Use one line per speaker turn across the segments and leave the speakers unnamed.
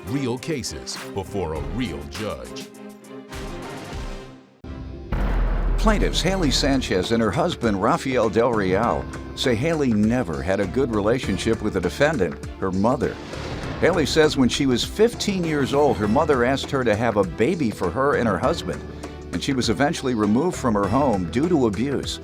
real cases before a real judge.
Plaintiffs Haley Sanchez and her husband Rafael Del Real say Haley never had a good relationship with the defendant, her mother. Haley says when she was 15 years old, her mother asked her to have a baby for her and her husband, and she was eventually removed from her home due to abuse.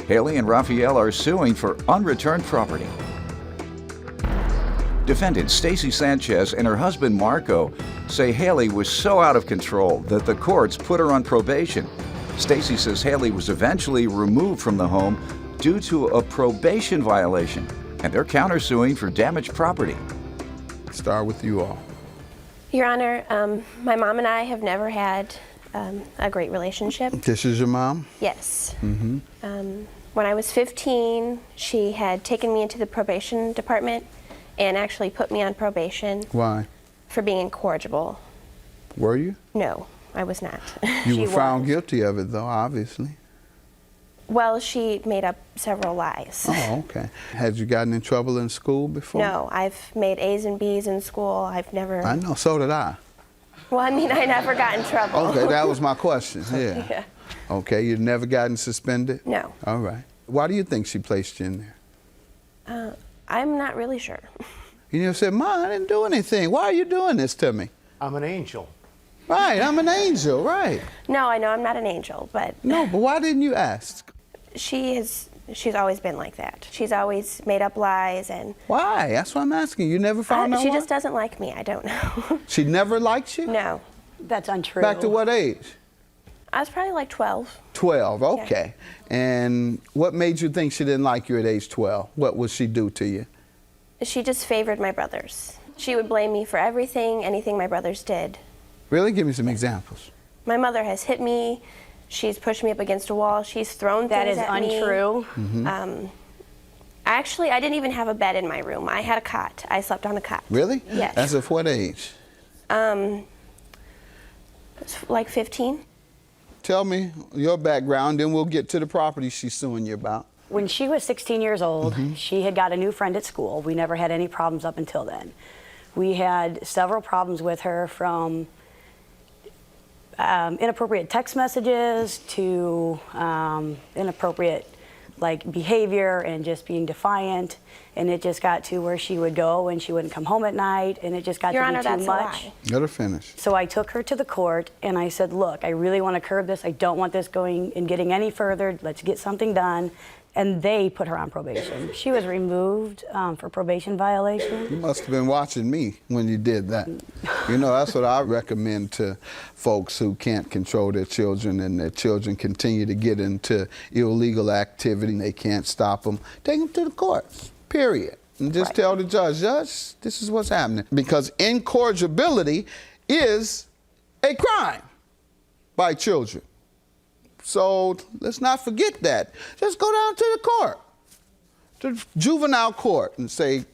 Haley and Rafael are suing for unreturned property. Defendant Stacy Sanchez and her husband Marco say Haley was so out of control that the courts put her on probation. Stacy says Haley was eventually removed from the home due to a probation violation, and they're countersuing for damaged property.
Start with you all.
Your Honor, my mom and I have never had a great relationship.
This is your mom?
Yes.
Mm-hmm.
When I was 15, she had taken me into the probation department and actually put me on probation.
Why?
For being incorrigible.
Were you?
No, I was not.
You were found guilty of it, though, obviously.
Well, she made up several lies.
Oh, okay. Had you gotten in trouble in school before?
No, I've made A's and B's in school. I've never...
I know, so did I.
Well, I mean, I never got in trouble.
Okay, that was my question, yeah.
Yeah.
Okay, you'd never gotten suspended?
No.
All right. Why do you think she placed you in there?
I'm not really sure.
You never said, Mom, I didn't do anything. Why are you doing this to me?
I'm an angel.
Right, I'm an angel, right.
No, I know I'm not an angel, but...
No, but why didn't you ask?
She's always been like that. She's always made up lies and...
Why? That's what I'm asking. You never found out
She
why?
just doesn't like me. I don't know.
She never liked you?
No.
That's untrue.
Back to what age?
I was probably like 12.
12, okay. Yeah. And what made you think she didn't like you at age 12? What would she do to you?
She just favored my brothers. She would blame me for everything, anything my brothers did.
Really? Give me some examples.
My mother has hit me. She's pushed me up against a wall. She's thrown things at me.
That is untrue.
Mm-hmm.
Actually, I didn't even have a bed in my room. I had a cot. I slept on a cot.
Really?
Yes.
As of what age?
Like 15.
Tell me your background, then we'll get to the property she's suing you about.
When she was 16 years old, she had got a new friend at school. We never had any problems up until then. We had several problems with her, from inappropriate text messages to inappropriate behavior and just being defiant, and it just got to where she would go and she wouldn't come home at night, and it just got
Your
to
Honor,
be
that's
too
a
much.
lie.
Let her finish.
So I took her to the court and I said, look, I really want to curb this. I don't want this going and getting any further. Let's get something done. And they put her on probation. She was removed for probation violation.
You must have been watching me when you did that. You know, that's what I recommend to folks who can't control their children and their children continue to get into illegal activity and they can't stop them. Take them to the court, period. And just tell the judge, Judge, this is what's happening. Because incorrigibility is a crime by children. So let's not forget that. Just go down to the court, to juvenile court, and say,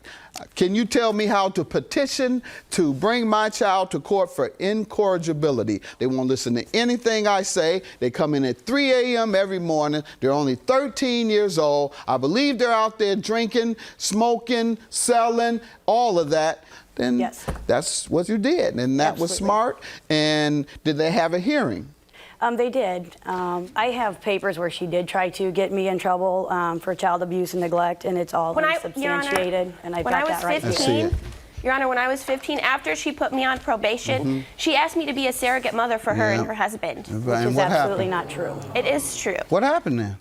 can you tell me how to petition to bring my child to court for incorrigibility? They won't listen to anything I say. They come in at 3 a.m. every morning. They're only 13 years old. I believe they're out there drinking, smoking, selling, all of that. Then
yes,
that's what you did, and that was smart. And did they have a hearing?
They did. I have papers where she did try to get me in trouble for child abuse and neglect, and it's all substantiated, and I've got that right here.
15, Your Honor, when I was 15, after she put me on probation, she asked me to be a surrogate mother for her and her husband.
Which is absolutely not true.
It is true.
What happened then?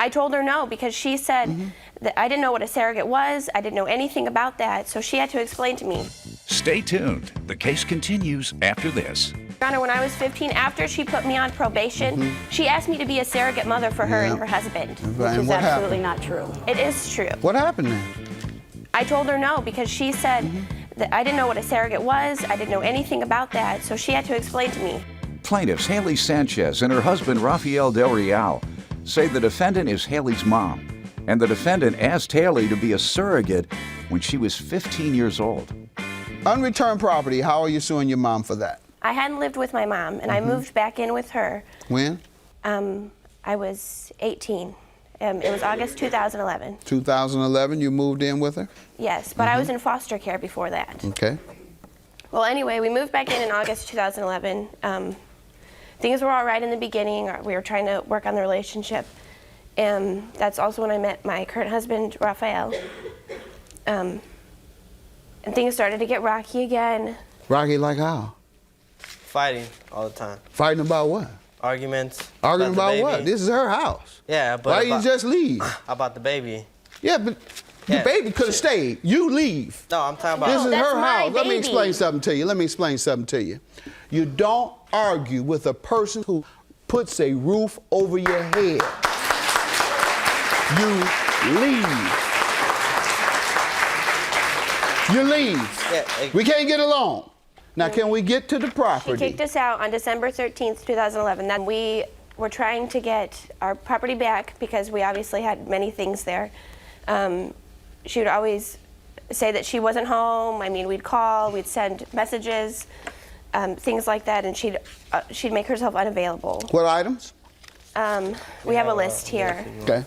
I told her no, because she said that I didn't know what a surrogate was. I didn't know anything about that, so she had to explain to me.
Stay tuned. The case continues after this.
Your Honor, when I was 15, after she put me on probation, she asked me to be a surrogate mother for her and her husband.
Which is absolutely not true.
It is true.
What happened then?
I told her no, because she said that I didn't know what a surrogate was. I didn't know anything about that, so she had to explain to me.
Plaintiffs Haley Sanchez and her husband Rafael Del Real say the defendant is Haley's mom, and the defendant asked Haley to be a surrogate when she was 15 years old.
Unreturned property, how are you suing your mom for that?
I hadn't lived with my mom, and I moved back in with her.
When?
I was 18. It was August 2011.
2011, you moved in with her?
Yes, but I was in foster care before that.
Okay.
Well, anyway, we moved back in August 2011. Things were all right in the beginning. We were trying to work on the relationship. And that's also when I met my current husband, Raphael. And things started to get rocky again.
Rocky like how?
Fighting all the time.
Fighting about what?
Arguments.
Arguing about
the
what?
baby.
This is her house.
Yeah, but
Why you just leave?
About the baby.
Yeah, but the baby could have stayed. You leave.
No, I'm talking about.
This is
that's
her
my
house. Let me
baby.
explain something to you. You don't argue with a person who puts a roof over your head. You leave. You leave.
Yeah,
We can't get along. Now, can we get to the
She
property?
kicked us out on December 13th, 2011. Then we were trying to get our property back because we obviously had many things there. She would always say that she wasn't home. I mean, we'd call, we'd send messages, things like that, and she'd make herself unavailable.
What items?
We have a list here.
Okay.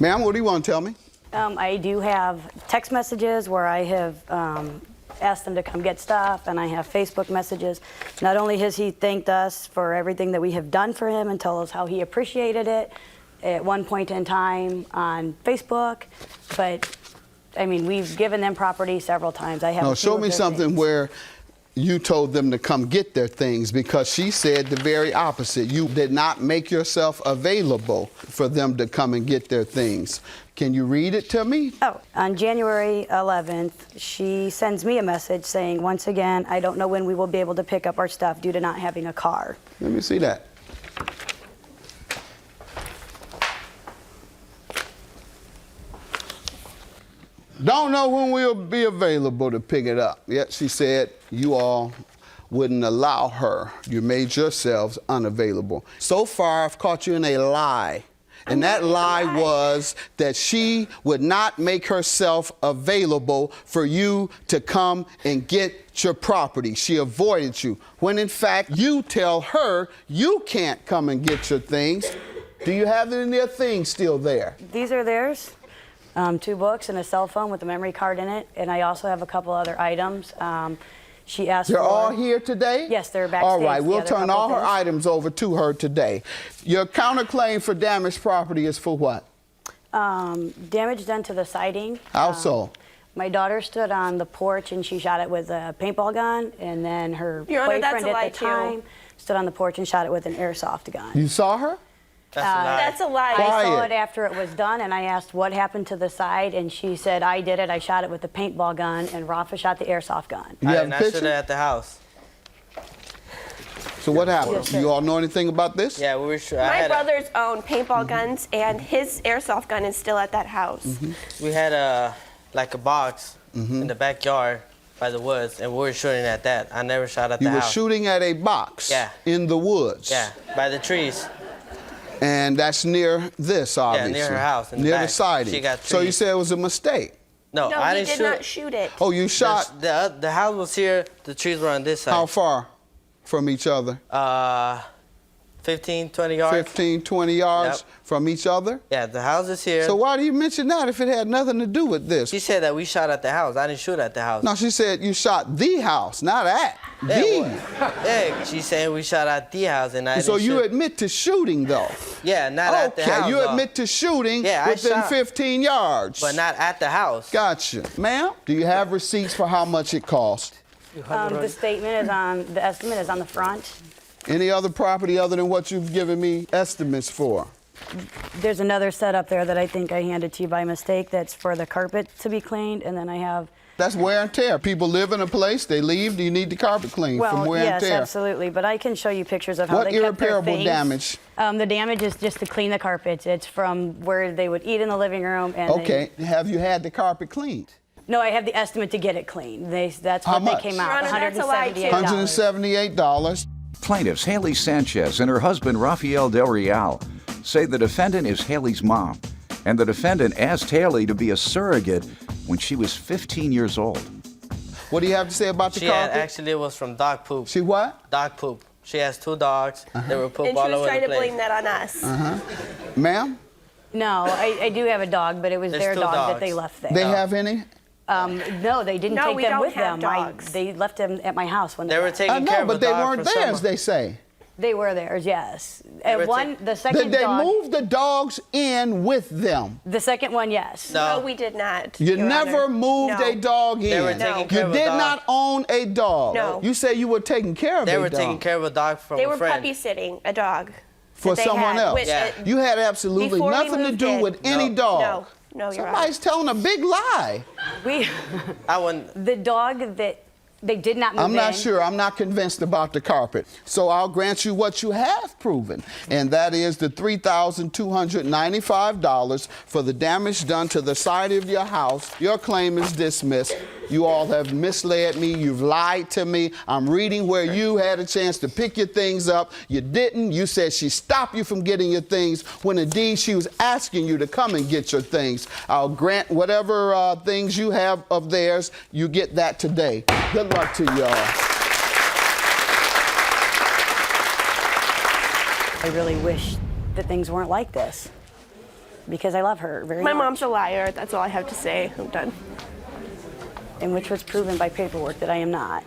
Ma'am, what do you want to tell me?
I do have text messages where I have asked them to come get stuff, and I have Facebook messages. Not only has he thanked us for everything that we have done for him and told us how he appreciated it at one point in time on Facebook, but I mean, we've given them property several times. I have
No,
a few
show
of
me
their
something
things.
where you told them to come get their things, because she said the very opposite. You did not make yourself available for them to come and get their things. Can you read it to me?
Oh, on January 11th, she sends me a message saying, once again, I don't know when we will be able to pick up our stuff due to not having a car.
Let me see that. Don't know when we'll be available to pick it up. Yet she said you all wouldn't allow her. You made yourselves unavailable. So far, I've caught you in a lie. And that lie was that she would not make herself available for you to come and get your property. She avoided you, when in fact you tell her you can't come and get your things. Do you have any of their things still there?
These are theirs. 2 books and a cell phone with a memory card in it, and I also have a couple other items. She asked
They're
for...
all here today?
Yes, they're backstage.
All right,
the
we'll
other
turn
couple
all her
things.
items over to her today. Your counterclaim for damaged property is for what?
Damage done to the siding.
How so?
My daughter stood on the porch and she shot it with a paintball gun, and then her
Your Honor, that's
boyfriend
a lie,
at the time stood on the porch and shot it with an airsoft gun.
You saw her?
That's a lie.
That's a lie.
I saw
Quiet.
it after it was done, and I asked what happened to the side, and she said, I did it. I shot it with the paintball gun, and Rafa shot the airsoft gun.
You
I
have
did
a
not shoot it
picture?
at the house.
So what happened?
Yes, sir.
You all know anything about this?
Yeah, we were sure.
My brothers own paintball guns, and his airsoft gun is still at that house.
We had like a box in the backyard by the woods, and we were shooting at that. I never shot at
You
the
were
house.
shooting at a box
Yeah.
in the woods.
Yeah, by the trees.
And that's near this, obviously.
near her house in the
near the
back.
siding.
She got
So you
trees.
said it was a mistake.
No,
No,
I
he
didn't
did
shoot.
not shoot it.
Oh, you shot
The house was here. The trees were on this side.
how far from each other?
15, 20 yards.
15, 20 yards
Yep.
from each other?
Yeah, the house is here.
So why do you mention that if it had nothing to do with this?
She said that we shot at the house. I didn't shoot at the house.
No, she said you shot the house, not at.
Yeah,
The.
yeah, she's saying we shot at the house, and I
So
didn't
you
shoot.
admit to shooting, though?
Yeah, not at the house.
Okay, you
though.
admit to shooting
Yeah, I
within
shot.
15 yards.
But not at the house.
Gotcha. Ma'am, do you have receipts for how much it cost?
The statement is on, the estimate is on the front.
Any other property other than what you've given me estimates for?
There's another set up there that I think I handed to you by mistake that's for the carpet to be cleaned, and then I have...
That's wear and tear. People live in a place, they leave, do you need the carpet cleaned from
Well,
wear
yes,
and tear?
absolutely, but I can show you pictures of how
What
they kept their
irreparable
things.
damage?
The damage is just to clean the carpets. It's from where they would eat in the living room. And
Okay, have you had the carpet cleaned?
No, I have the estimate to get it cleaned. That's
How
what
much?
they came out,
Your Honor, that's a lie, too.
$178.
$178.
Plaintiffs Haley Sanchez and her husband Rafael Del Real say the defendant is Haley's mom, and the defendant asked Haley to be a surrogate when she was 15 years old.
What do you have to say about the
She had,
carpet?
actually, it was from dog poop.
She what?
Dog poop. She has 2 dogs. They were poop
And
all
she was
over
trying
the
to
place.
blame that on us.
Ma'am,
No, I do have a dog, but it was
There's
their
2
dog that
dogs.
they left there.
they have any?
No, they didn't
No,
take
we
them
don't
with
have
them.
dogs.
They left them at my house when
They were
left.
taking
No,
care of
but
a
they
dog
weren't
for
theirs,
summer.
they say.
They were theirs, yes.
were
And the second
Did they
dog,
move the dogs in with them?
the second one, yes.
No, we did not.
You
Your
never
Honor.
moved
No.
a dog in.
They were taking care
You
of a
did
dog.
not own a dog.
No.
You say you were taking care of
They
a
were
dog.
taking care of a dog from
They
a
were
friend.
puppy sitting a dog.
For
that they
someone
had,
else.
which,
Yeah.
You had absolutely
Before we
nothing to
moved
do
in.
with any dog.
No, Your Honor.
Somebody's telling a big lie.
We,
I wouldn't.
the dog that they did not move
I'm not
in,
sure. I'm not convinced about the carpet. So I'll grant you what you have proven, and that is the $3,295 for the damage done to the side of your house. Your claim is dismissed. You all have misled me. You've lied to me. I'm reading where you had a chance to pick your things up. You didn't. You said she stopped you from getting your things when indeed she was asking you to come and get your things. I'll grant whatever things you have of theirs, you get that today. Good luck to y'all.
I really wish that things weren't like this because I love her very
My
much.
mom's a liar. That's all I have to say. I'm done.
And which was proven by paperwork that I am not.